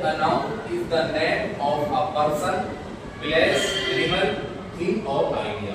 A noun is the name of a person, place, animal, thing or idea.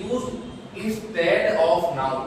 used instead of noun.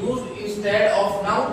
used instead of noun,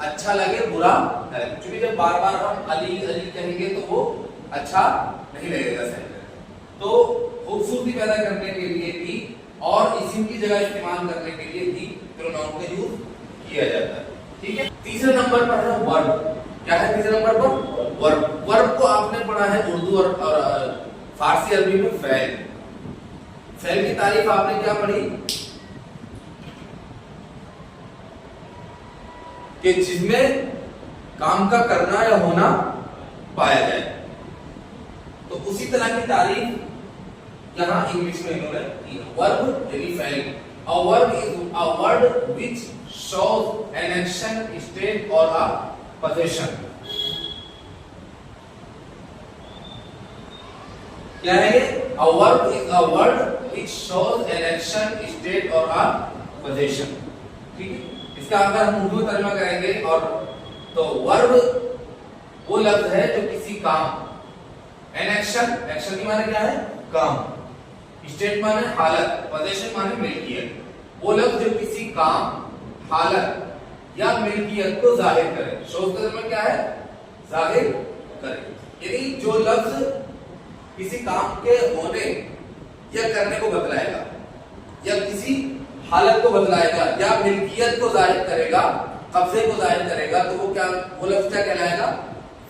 अच्छा लगे बुरा न लगे, क्योंकि जब बार बार हम अली अली कहेंगे तो वो अच्छा नहीं लगेगा सेंटेंस। तो खूबसूरती पैदा करने के लिए भी और इसी की जगह इस्तेमाल करने के लिए भी प्रोनाउन का यूज किया जाता है, ठीक है। तीसरे नंबर पर है वर्ब। क्या है तीसरे नंबर पर? वर्ब। वर्ब को आपने पढ़ा है उर्दू और फारसी अरबी में फ़ैल। फ़ैल की तारीफ आपने क्या पढ़ी कि जिसमें काम का करना या होना पाया जाए। तो उसी तरह की तारीफ यहाँ इंग्लिश में इन्होंने की। वर्ब यानी फ़ैल। A verb is a word which shows an action, state or a possession. क्या है ये? A verb is a word which shows an action, state or a possession. ठीक है? इसका अगर हम उर्दू में तर्जुमा करेंगे और तो वर्ब वो लफ्ज है जो किसी काम, an action, action की माने क्या है? काम, स्टेट माने हालत, पोजीशन माने मिल्कियत। वो लफ्ज जो किसी काम, हालत या मिल्कियत को जाहिर करे। शोध का मतलब क्या है? जाहिर करे। यानी जो लफ्ज किसी काम के होने या करने को बतलाएगा या किसी हालत को बतलाएगा या मिल्कियत को जाहिर करेगा, कब्जे को जाहिर करेगा, तो वो क्या, वो लफ्ज क्या कहलाएगा?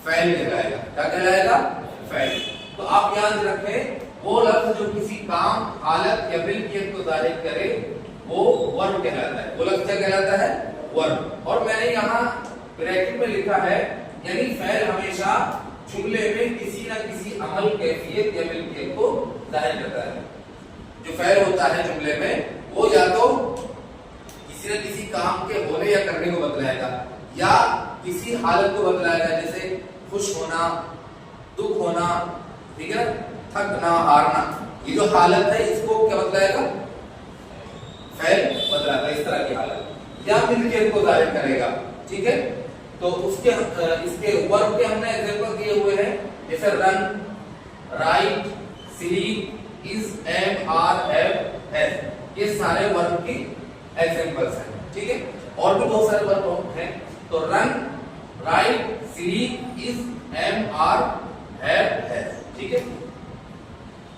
फ़ैल कहलाएगा। क्या कहलाएगा? फ़ैल। तो आप याद रखें वो लफ्ज जो किसी काम, हालत या मिल्कियत को जाहिर करे वो वर्ब कहलाता है। वो लफ्ज क्या कहलाता है? वर्ब। और मैंने यहाँ ब्रैकेट में लिखा है यानी फ़ैल हमेशा जुमले में किसी न किसी अमल, कैफियत या मिल्कियत को जाहिर करता है। जो फ़ैल होता है जुमले में वो या तो किसी न किसी काम के होने या करने को बतलाएगा या किसी हालत को बतलाएगा, जैसे खुश होना, दुख होना, ठीक है, थकना, हारना। ये जो हालत है इसको क्या बतलाएगा? फ़ैल बतलाएगा, इस तरह की हालत या मिल्कियत को जाहिर करेगा, ठीक है। तो उसके इसके वर्ब के हमने एग्जांपल दिए हुए हैं, जैसे run, write, sleep, is, am, are, have, has. ये सारे वर्ब की एग्जांपल्स हैं, ठीक है। और भी बहुत सारे वर्ब हैं। तो run, write, sleep, is, am, are, have, has, ठीक है।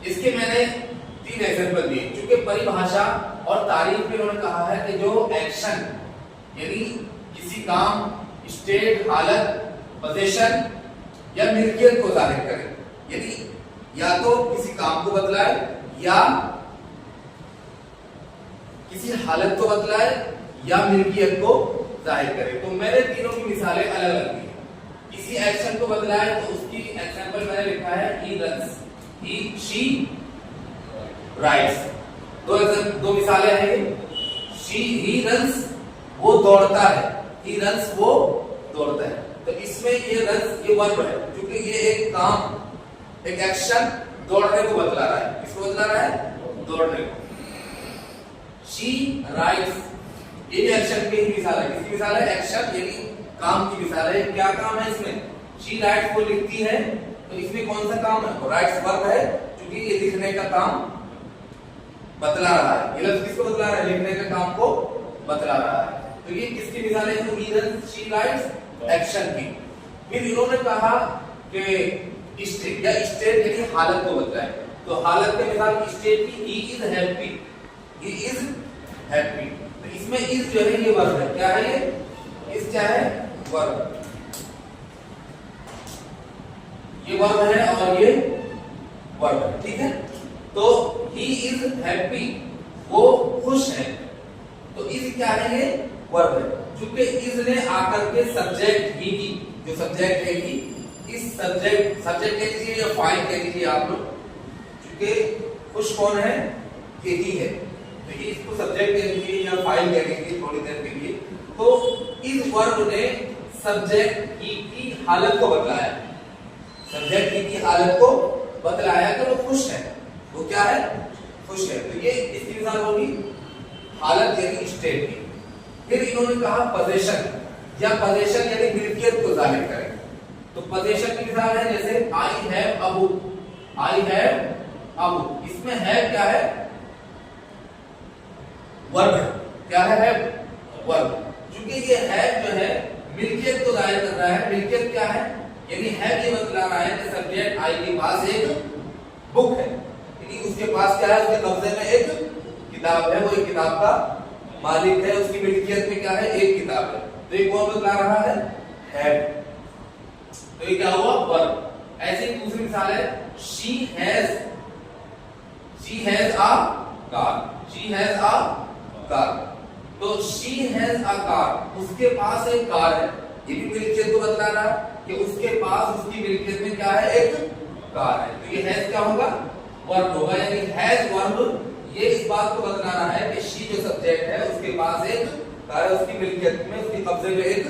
इसके मैंने 3 एग्जांपल दिए। क्योंकि परिभाषा और तारीफ में उन्होंने कहा है कि जो एक्शन यानी किसी काम, स्टेट, हालत, पोजीशन या मिल्कियत को जाहिर करे, यानी या तो किसी काम को बतलाए या किसी हालत को बतलाए या मिल्कियत को जाहिर करे। तो मैंने तीनों की मिसालें अलग अलग दी। किसी एक्शन को बतलाए तो उसकी एग्जांपल मैंने लिखा है he runs, he, she writes। दो मिसालें हैं। he runs वो दौड़ता है, he runs वो दौड़ता है। तो इसमें ये runs ये वर्ब है, क्योंकि ये एक काम, एक एक्शन दौड़ने को बतला रहा है। किसको बतला रहा है? दौड़ने को। she writes ये भी एक्शन की ही मिसाल है। किसकी मिसाल है? एक्शन यानी काम की मिसाल है। क्या काम है इसमें? she writes वो लिखती है। तो इसमें कौन सा काम है? राइट्स वर्ब है, क्योंकि ये लिखने का काम बतला रहा है। ये लफ्ज किसको बतला रहा है? लिखने के काम को बतला रहा है। तो ये किसकी मिसाल है? तो he runs, she writes action की। फिर इन्होंने कहा कि स्टेट या स्टेट यानी हालत को बतलाए। तो हालत के मिसाल स्टेट की he is happy, he is happy। तो इसमें is जो है ये वर्ब है। क्या है ये? is क्या है? वर्ब। ये वर्ब है और ये वर्ब है, ठीक है। तो he is happy वो खुश है। तो is क्या है? ये वर्ब है। चूंकि is ने आकर के सब्जेक्ट ही की, जो सब्जेक्ट है ही, इस सब्जेक्ट कह लीजिए या फाइल कह लीजिए आप लोग, चूंकि खुश कौन है? ये ही है, तो ये इसको सब्जेक्ट कह लीजिए या फाइल कह लीजिए थोड़ी देर के लिए। तो इस वर्ब ने सब्जेक्ट ही की हालत को बतलाया, सब्जेक्ट ही की हालत को बतलाया कि वो खुश है। वो क्या है? खुश है। तो ये इसकी मिसाल होगी हालत यानी स्टेट की। फिर इन्होंने कहा पोजीशन या पोजीशन यानी मिल्कियत को जाहिर करें। तो पोजीशन की मिसाल है जैसे I have a book, I have a book. इसमें है क्या है? वर्ब है। क्या है? वर्ब। क्योंकि ये है जो है मिल्कियत को जाहिर कर रहा है। मिल्कियत क्या है, यानी है ये बतला रहा है कि सब्जेक्ट आई के पास एक बुक है, यानी उसके पास क्या है, उसके कब्जे में एक किताब है, वो एक किताब का मालिक है, उसकी मिल्कियत में क्या है, एक किताब है। तो ये कौन बतला रहा है, तो ये क्या हुआ, वर्ब। ऐसे ही दूसरी मिसाल है, she has a car, she has a car। तो she has a car, उसके पास एक कार है, ये भी मिल्कियत को बतला रहा है कि उसके पास उसकी मिल्कियत में क्या है, एक कार है। तो ये has क्या होगा, वर्ब होगा, यानी has वर्ब ये इस बात को बतला रहा है कि she जो सब्जेक्ट है उसके पास एक कार है, उसकी मिल्कियत में, उसके कब्जे में एक